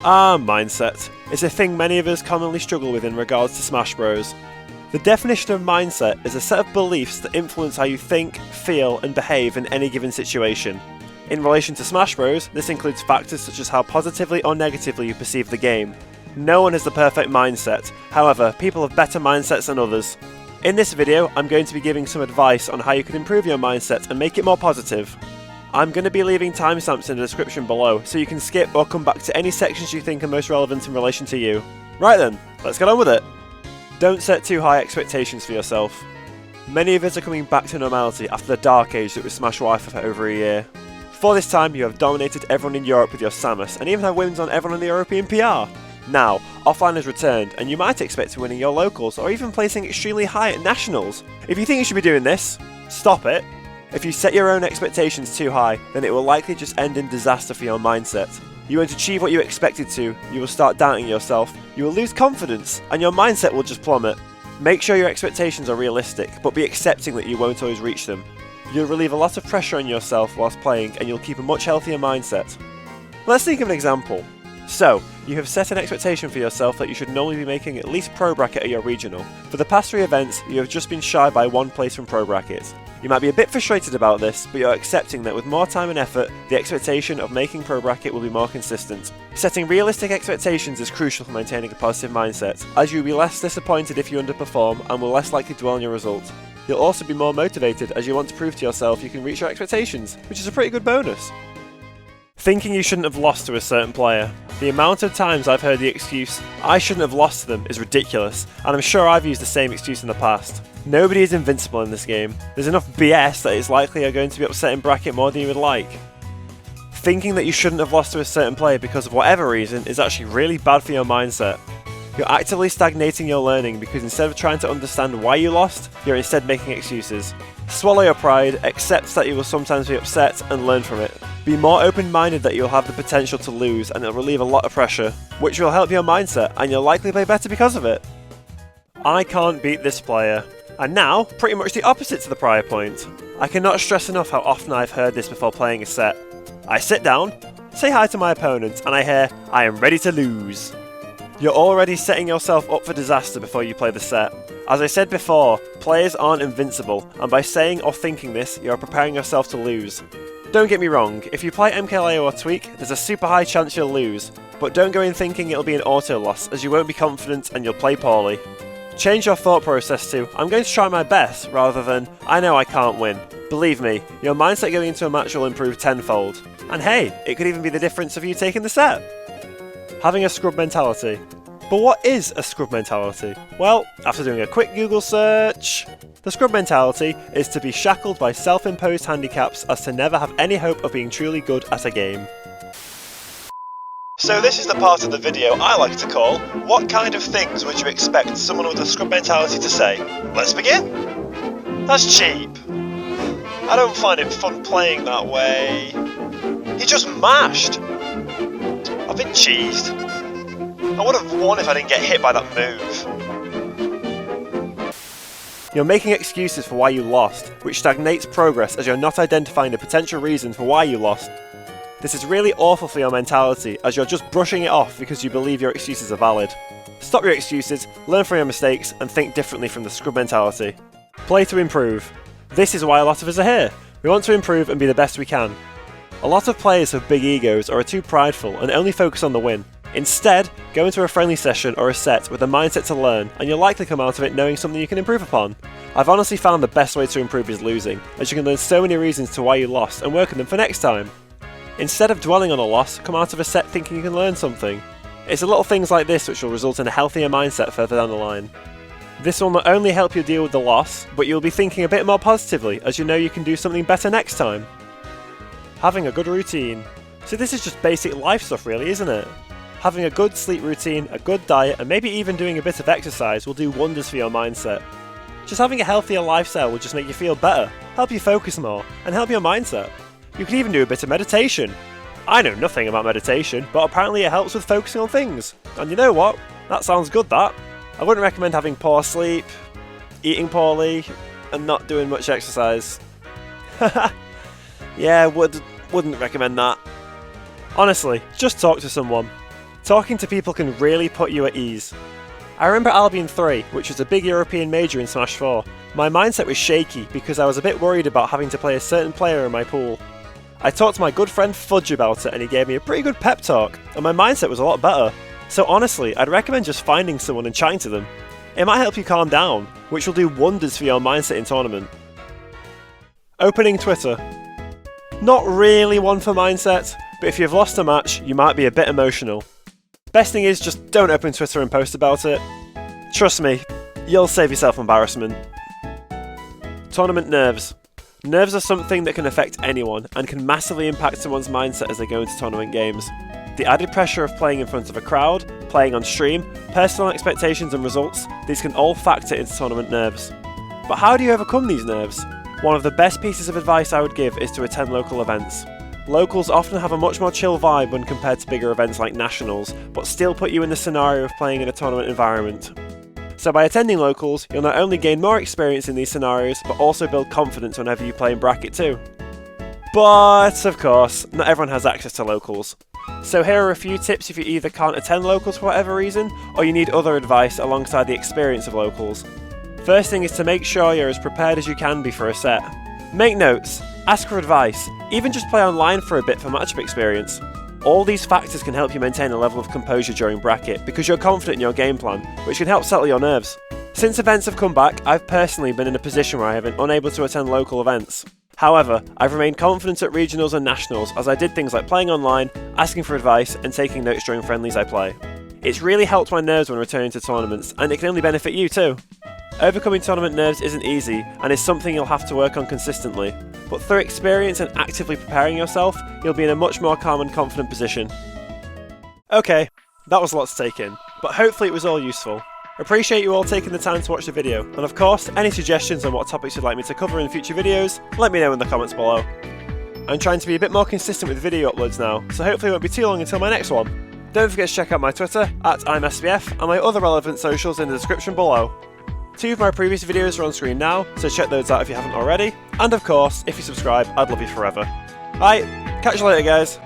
Mindset. It's a thing many of us commonly struggle with in regards to Smash Bros. The definition of mindset is a set of beliefs that influence how you think, feel, and behave in any given situation. In relation to Smash Bros, this includes factors such as how positively or negatively you perceive the game. No one has the perfect mindset, however, people have better mindsets than others. In this video, I'm going to be giving some advice on how you can improve your mindset and make it more positive. I'm going to be leaving timestamps in the description below, so you can skip or come back to any sections you think are most relevant in relation to you. Right then, let's get on with it! Don't set too high expectations for yourself. Many of us are coming back to normality after the dark age that was Smash Wi-Fi for over a year. Before this time, you have dominated everyone in Europe with your Samus, and even had wins on everyone in the European PR. Now, offline has returned, and you might expect winning your locals, or even placing extremely high at nationals. If you think you should be doing this, stop it. If you set your own expectations too high, then it will likely just end in disaster for your mindset. You won't achieve what you expected to, you will start doubting yourself, you will lose confidence, and your mindset will just plummet. Make sure your expectations are realistic, but be accepting that you won't always reach them. You'll relieve a lot of pressure on yourself whilst playing, and you'll keep a much healthier mindset. Let's think of an example. So, you have set an expectation for yourself that you should normally be making at least Pro Bracket at your regional. For the past 3 events, you have just been shy by 1 place from Pro Bracket. You might be a bit frustrated about this, but you're accepting that with more time and effort, the expectation of making Pro Bracket will be more consistent. Setting realistic expectations is crucial for maintaining a positive mindset, as you'll be less disappointed if you underperform and will less likely dwell on your result. You'll also be more motivated as you want to prove to yourself you can reach your expectations, which is a pretty good bonus. Thinking you shouldn't have lost to a certain player. The amount of times I've heard the excuse, "I shouldn't have lost to them," is ridiculous, and I'm sure I've used the same excuse in the past. Nobody is invincible in this game. There's enough BS that it's likely you're going to be upset in bracket more than you would like. Thinking that you shouldn't have lost to a certain player because of whatever reason is actually really bad for your mindset. You're actively stagnating your learning because instead of trying to understand why you lost, you're instead making excuses. Swallow your pride, accept that you will sometimes be upset, and learn from it. Be more open-minded that you'll have the potential to lose, and it'll relieve a lot of pressure, which will help your mindset, and you'll likely play better because of it. I can't beat this player. And now, pretty much the opposite to the prior point. I cannot stress enough how often I've heard this before playing a set. I sit down, say hi to my opponent, and I hear, "I am ready to lose." You're already setting yourself up for disaster before you play the set. As I said before, players aren't invincible, and by saying or thinking this, you're preparing yourself to lose. Don't get me wrong, if you play MKLA or Tweak, there's a super high chance you'll lose, but don't go in thinking it'll be an auto loss, as you won't be confident and you'll play poorly. Change your thought process to, "I'm going to try my best," rather than, "I know I can't win." Believe me, your mindset going into a match will improve tenfold. And hey, it could even be the difference of you taking the set. Having a scrub mentality. But what is a scrub mentality? Well, after doing a quick Google search, the scrub mentality is to be shackled by self-imposed handicaps as to never have any hope of being truly good at a game. So this is the part of the video I like to call, "What kind of things would you expect someone with a scrub mentality to say?" Let's begin! That's cheap. I don't find it fun playing that way. He just mashed! I've been cheesed. I would have won if I didn't get hit by that move. You're making excuses for why you lost, which stagnates progress as you're not identifying the potential reason for why you lost. This is really awful for your mentality, as you're just brushing it off because you believe your excuses are valid. Stop your excuses, learn from your mistakes, and think differently from the scrub mentality. Play to improve. This is why a lot of us are here. We want to improve and be the best we can. A lot of players have big egos or are too prideful and only focus on the win. Instead, go into a friendly session or a set with a mindset to learn, and you'll likely come out of it knowing something you can improve upon. I've honestly found the best way to improve is losing, as you can learn so many reasons to why you lost and work on them for next time. Instead of dwelling on a loss, come out of a set thinking you can learn something. It's the little things like this which will result in a healthier mindset further down the line. This will not only help you deal with the loss, but you'll be thinking a bit more positively, as you know you can do something better next time. Having a good routine. So this is just basic life stuff really, isn't it? Having a good sleep routine, a good diet, and maybe even doing a bit of exercise will do wonders for your mindset. Just having a healthier lifestyle will just make you feel better, help you focus more, and help your mindset. You can even do a bit of meditation. I know nothing about meditation, but apparently it helps with focusing on things. And you know what? That sounds good, that. I wouldn't recommend having poor sleep, eating poorly, and not doing much exercise. Yeah, wouldn't recommend that. Honestly, just talk to someone. Talking to people can really put you at ease. I remember Albion 3, which was a big European major in Smash 4. My mindset was shaky because I was a bit worried about having to play a certain player in my pool. I talked to my good friend Fudge about it and he gave me a pretty good pep talk, and my mindset was a lot better. So honestly, I'd recommend just finding someone and chatting to them. It might help you calm down, which will do wonders for your mindset in tournament. Opening Twitter. Not really one for mindset, but if you've lost a match, you might be a bit emotional. Best thing is just don't open Twitter and post about it. Trust me, you'll save yourself embarrassment. Tournament nerves. Nerves are something that can affect anyone and can massively impact someone's mindset as they go into tournament games. The added pressure of playing in front of a crowd, playing on stream, personal expectations and results, these can all factor into tournament nerves. But how do you overcome these nerves? One of the best pieces of advice I would give is to attend local events. Locals often have a much more chill vibe when compared to bigger events like nationals, but still put you in the scenario of playing in a tournament environment. So by attending locals, you'll not only gain more experience in these scenarios, but also build confidence whenever you play in bracket too. But of course, not everyone has access to locals. So here are a few tips if you either can't attend locals for whatever reason, or you need other advice alongside the experience of locals. First thing is to make sure you're as prepared as you can be for a set. Make notes, ask for advice, even just play online for a bit for matchup experience. All these factors can help you maintain a level of composure during bracket because you're confident in your game plan, which can help settle your nerves. Since events have come back, I've personally been in a position where I have been unable to attend local events. However, I've remained confident at regionals and nationals as I did things like playing online, asking for advice, and taking notes during friendlies I play. It's really helped my nerves when returning to tournaments, and it can only benefit you too. Overcoming tournament nerves isn't easy, and is something you'll have to work on consistently, but through experience and actively preparing yourself, you'll be in a much more calm and confident position. Okay, that was a lot to take in, but hopefully it was all useful. Appreciate you all taking the time to watch the video, and of course, any suggestions on what topics you'd like me to cover in future videos, let me know in the comments below. I'm trying to be a bit more consistent with video uploads now, so hopefully it won't be too long until my next one. Don't forget to check out my Twitter, @ImSBF, and my other relevant socials in the description below. 2 of my previous videos are on screen now, so check those out if you haven't already, and of course, if you subscribe, I'd love you forever. Right, catch you later guys.